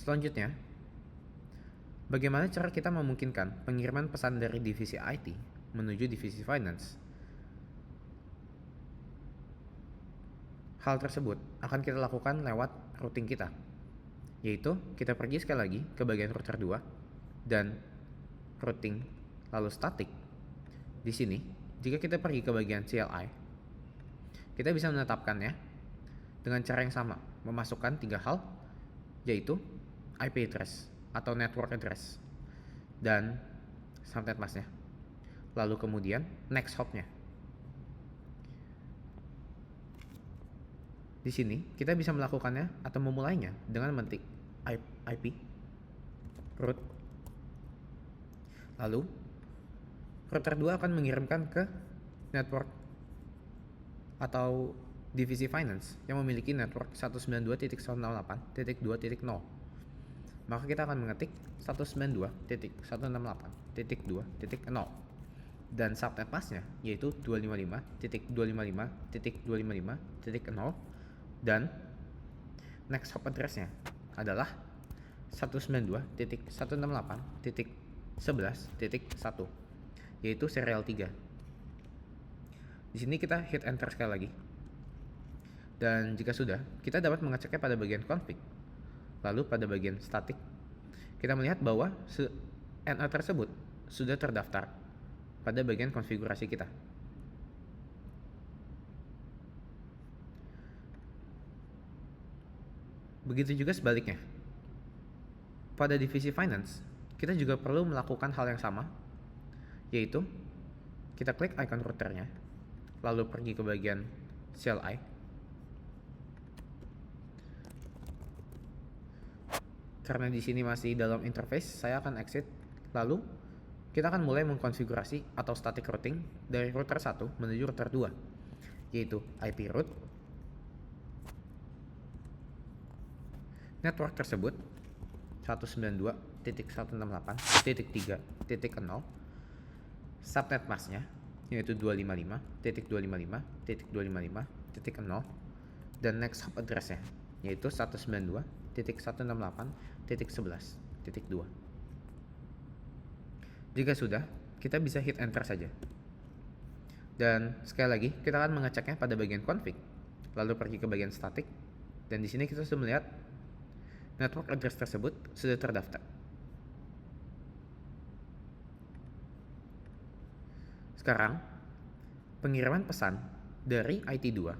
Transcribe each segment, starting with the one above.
Selanjutnya, bagaimana cara kita memungkinkan pengiriman pesan dari divisi IT menuju divisi finance? Hal tersebut akan kita lakukan lewat routing kita, yaitu kita pergi sekali lagi ke bagian router 2 dan routing lalu static. Di sini, jika kita pergi ke bagian CLI, kita bisa menetapkannya dengan cara yang sama, memasukkan 3 hal, yaitu IP address atau network address dan subnet masknya. Lalu kemudian next hopnya. Di sini kita bisa melakukannya atau memulainya dengan mengetik IP root. Lalu router 2 akan mengirimkan ke network atau divisi finance yang memiliki network 192.168.2.0. Maka kita akan mengetik 192.168.2.0 dan subnet masknya yaitu 255.255.255.0 dan next hop address-nya adalah 192.168.11.1 yaitu serial 3. Di sini kita hit enter sekali lagi. Dan jika sudah, kita dapat mengeceknya pada bagian config. Lalu pada bagian static, kita melihat bahwa NA tersebut sudah terdaftar pada bagian konfigurasi kita. Begitu juga sebaliknya. Pada divisi finance, kita juga perlu melakukan hal yang sama, yaitu kita klik icon routernya, lalu pergi ke bagian CLI. Karena di sini masih dalam interface, saya akan exit. Lalu kita akan mulai mengkonfigurasi atau static routing dari router 1 menuju router 2, yaitu IP root. Network tersebut 192.168.3.0, subnet masknya yaitu 255.255.255.0 dan next hop address-nya yaitu 192.168.11.2. Jika sudah, kita bisa hit enter saja. Dan sekali lagi, kita akan mengeceknya pada bagian config, lalu pergi ke bagian static, dan di sini kita sudah melihat network address tersebut sudah terdaftar. Sekarang, pengiriman pesan dari IT2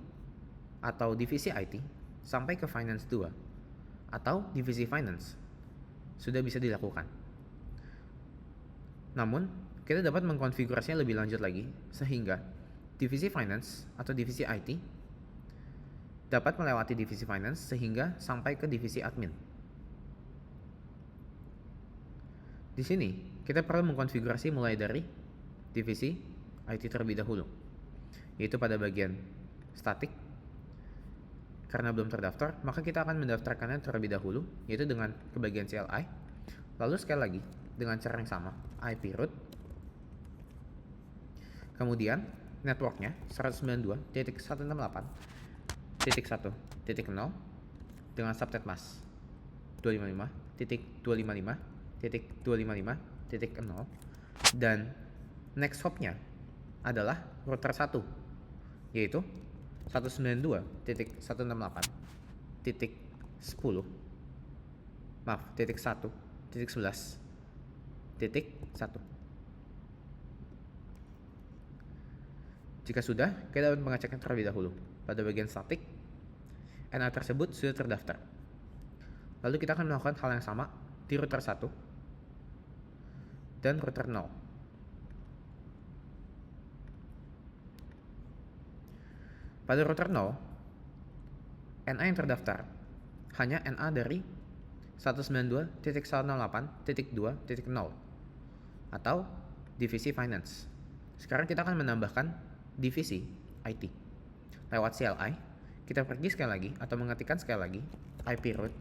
atau divisi IT sampai ke finance 2 atau divisi finance sudah bisa dilakukan. Namun, kita dapat mengkonfigurasinya lebih lanjut lagi sehingga divisi finance atau divisi IT dapat melewati divisi finance sehingga sampai ke divisi admin. Di sini, kita perlu mengkonfigurasi mulai dari divisi IT terlebih dahulu, yaitu pada bagian static. Karena belum terdaftar, maka kita akan mendaftarkannya terlebih dahulu, yaitu dengan ke bagian CLI. Lalu sekali lagi, dengan cara yang sama, IP root. Kemudian, networknya 192.168.1.0 dengan subnet mask 255.255.255.0 dan next hopnya adalah router 1 yaitu 192.168.1.11.1. Jika sudah, kita dapat mengeceknya terlebih dahulu. Pada bagian static, NA tersebut sudah terdaftar. Lalu kita akan melakukan hal yang sama di router 1 dan router 0. Pada router 0, NA yang terdaftar hanya NA dari 192.168.2.0 atau divisi finance. Sekarang kita akan menambahkan divisi IT. Lewat CLI, kita pergi sekali lagi atau mengetikkan sekali lagi IP root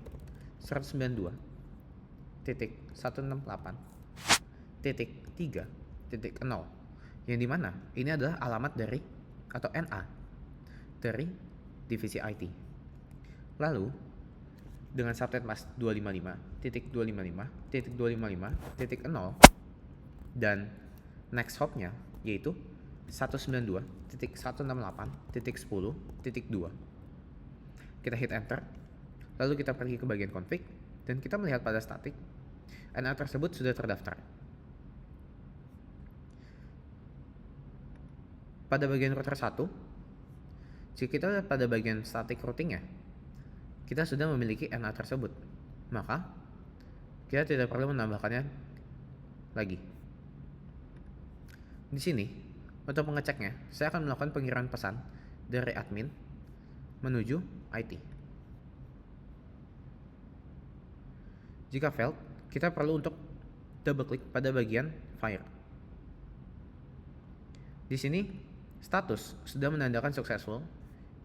192.168.3.0 yang dimana ini adalah alamat dari atau NA dari divisi IT. Lalu dengan subnet mask 255.255.255.0 dan next hopnya yaitu 192.168.10.2. Kita hit enter, lalu kita pergi ke bagian config dan kita melihat pada static NA tersebut sudah terdaftar. Pada bagian router 1, jika kita lihat pada bagian static routingnya, kita sudah memiliki NA tersebut, maka kita tidak perlu menambahkannya lagi. Di sini, untuk mengeceknya, saya akan melakukan pengiriman pesan dari admin menuju IT. Jika failed, kita perlu untuk double klik pada bagian fire. Di sini, status sudah menandakan successful,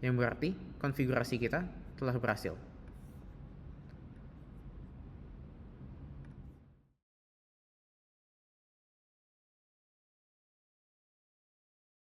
yang berarti konfigurasi kita telah berhasil.